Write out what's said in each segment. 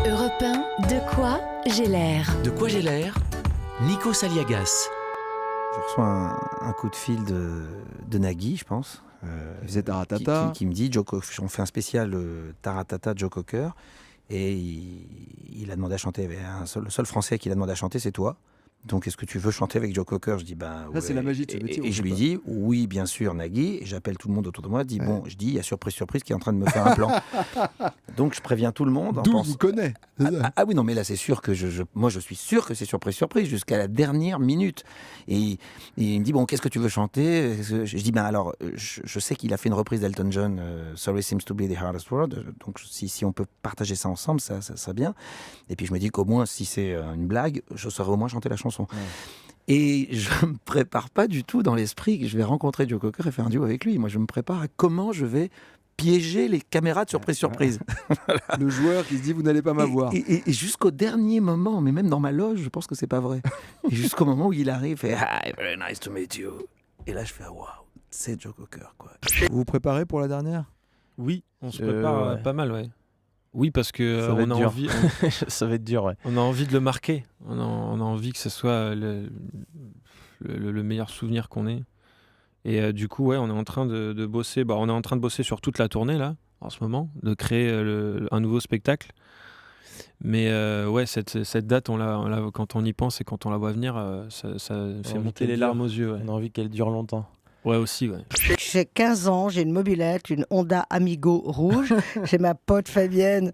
Europe 1, de quoi j'ai l'air? De quoi j'ai l'air? Nico Saliagas. Je reçois un coup de fil de Nagui, je pense. Il faisait Taratata. Qui me dit, on fait un spécial Taratata Joe Cocker. Et il a demandé à chanter. Le seul français qu'il a demandé à chanter, c'est toi. Donc, est-ce que tu veux chanter avec Joe Cocker? Je dis, Là, ouais. c'est la magie de ce métier. Et je lui dis, oui, bien sûr, Nagui. Et j'appelle tout le monde autour de moi. Je dis, il y a surprise qui est en train de me faire un plan. Donc, je préviens tout le monde. D'où vous connaît. Ah oui, non, mais là, c'est sûr que moi, je suis sûr que c'est surprise, jusqu'à la dernière minute. Et il me dit, bon, qu'est-ce que tu veux chanter? Je dis, alors, je sais qu'il a fait une reprise d'Elton John, Sorry Seems to Be the Hardest Word. Donc, si on peut partager ça ensemble, ça serait bien. Et puis, je me dis qu'au moins, si c'est une blague, je saurais au moins chanter la chanson. Ouais. Et je ne me prépare pas du tout dans l'esprit que je vais rencontrer Joe Cocker et faire un duo avec lui. Moi, je me prépare à comment je vais piéger les caméras de surprise. Voilà. Le joueur qui se dit, vous n'allez pas m'avoir. Et jusqu'au dernier moment, mais même dans ma loge, je pense que c'est pas vrai. Et jusqu'au moment où il arrive, il fait « Hi, very nice to meet you ». Et là, je fais « Wow, c'est Joe Cocker, quoi ». Vous vous préparez pour la dernière? Oui, on se prépare pas mal, ouais. Oui, parce que on a envie. Ça va être dur, ouais. On a envie de le marquer. On a envie que ce soit le meilleur souvenir qu'on ait. Et du coup, ouais, on est en train de bosser. On est en train de bosser sur toute la tournée là, en ce moment, de créer un nouveau spectacle. Mais ouais, cette date, quand on y pense et quand on la voit venir, ça fait monter les larmes aux yeux. Ouais. On a envie qu'elle dure longtemps. Ouais, aussi, ouais. J'ai 15 ans, j'ai une mobilette, une Honda Amigo rouge. J'ai ma pote Fabienne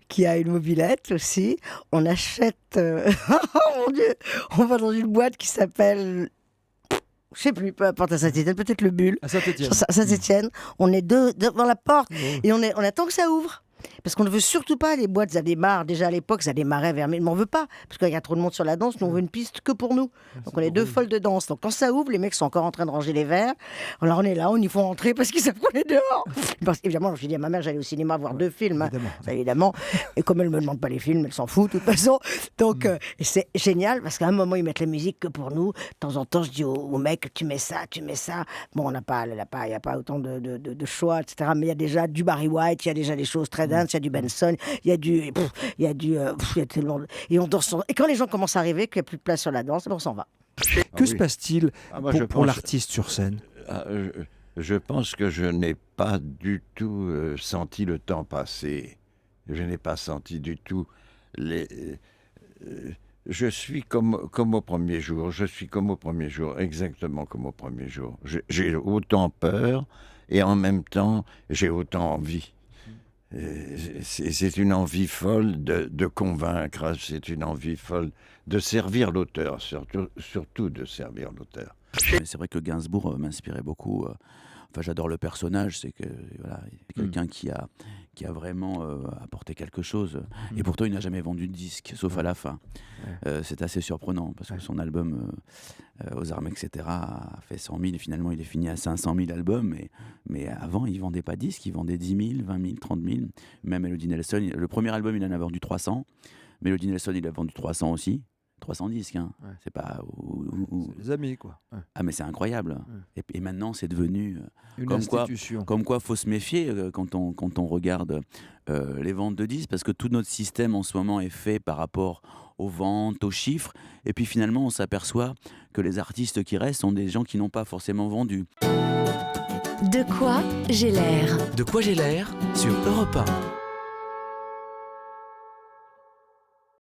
qui a une mobilette aussi. On achète... oh mon Dieu, on va dans une boîte qui s'appelle... Je sais plus, peu importe, à Saint-Étienne, peut-être le Bulle. À Saint-Étienne. Saint-Étienne. On est deux devant la porte et on attend que ça ouvre. Parce qu'on ne veut surtout pas les boîtes, ça démarre. Déjà à l'époque, ça démarrait vers... Mais on ne veut pas, parce qu'il y a trop de monde sur la danse. Nous, on veut une piste que pour nous. Donc on est deux folles de danse. Donc quand ça ouvre, les mecs sont encore en train de ranger les verres. Alors on est là, on y faut rentrer parce qu'ils savent qu'on est dehors. Évidemment, je dis à ma mère, j'allais au cinéma voir 2 films. Évidemment. Et comme elle ne me demande pas les films, elle s'en fout de toute façon. Donc et c'est génial, parce qu'à un moment, ils mettent la musique que pour nous. De temps en temps, je dis au mec, tu mets ça. Bon, il n'y a pas autant de choix, etc. Mais il y a déjà du Barry White, il y a déjà des choses très dance, il y a du Benson, il y a tellement... Et on danse. Et quand les gens commencent à arriver, qu'il n'y a plus de place sur la danse, on s'en va. Que se passe-t-il pour l'artiste sur scène? Je pense que je n'ai pas du tout senti le temps passer. Je n'ai pas senti du tout je suis comme au premier jour. Je suis comme au premier jour, exactement comme au premier jour. J'ai autant peur et en même temps, j'ai autant envie. C'est une envie folle de convaincre, c'est une envie folle de servir l'auteur, surtout de servir l'auteur. C'est vrai que Gainsbourg m'inspirait beaucoup. Enfin, j'adore le personnage, c'est quelqu'un qui a vraiment apporté quelque chose. Et pourtant, il n'a jamais vendu de disque, sauf à la fin. C'est assez surprenant, parce que son album Aux armes, etc. a fait 100 000, et finalement, il est fini à 500 000 albums. Mais avant, il ne vendait pas de disques, il vendait 10 000, 20 000, 30 000. Même Melody Nelson, le premier album, il en a vendu 300. Melody Nelson, il a vendu 300 aussi. 300 disques, hein. Ouais. C'est pas... C'est les amis, quoi. Ouais. Ah, mais c'est incroyable. Ouais. Et maintenant, c'est devenu... une institution. Comme quoi, il faut se méfier quand on regarde les ventes de disques, parce que tout notre système, en ce moment, est fait par rapport aux ventes, aux chiffres. Et puis, finalement, on s'aperçoit que les artistes qui restent sont des gens qui n'ont pas forcément vendu. De quoi j'ai l'air? De quoi j'ai l'air sur Europe 1.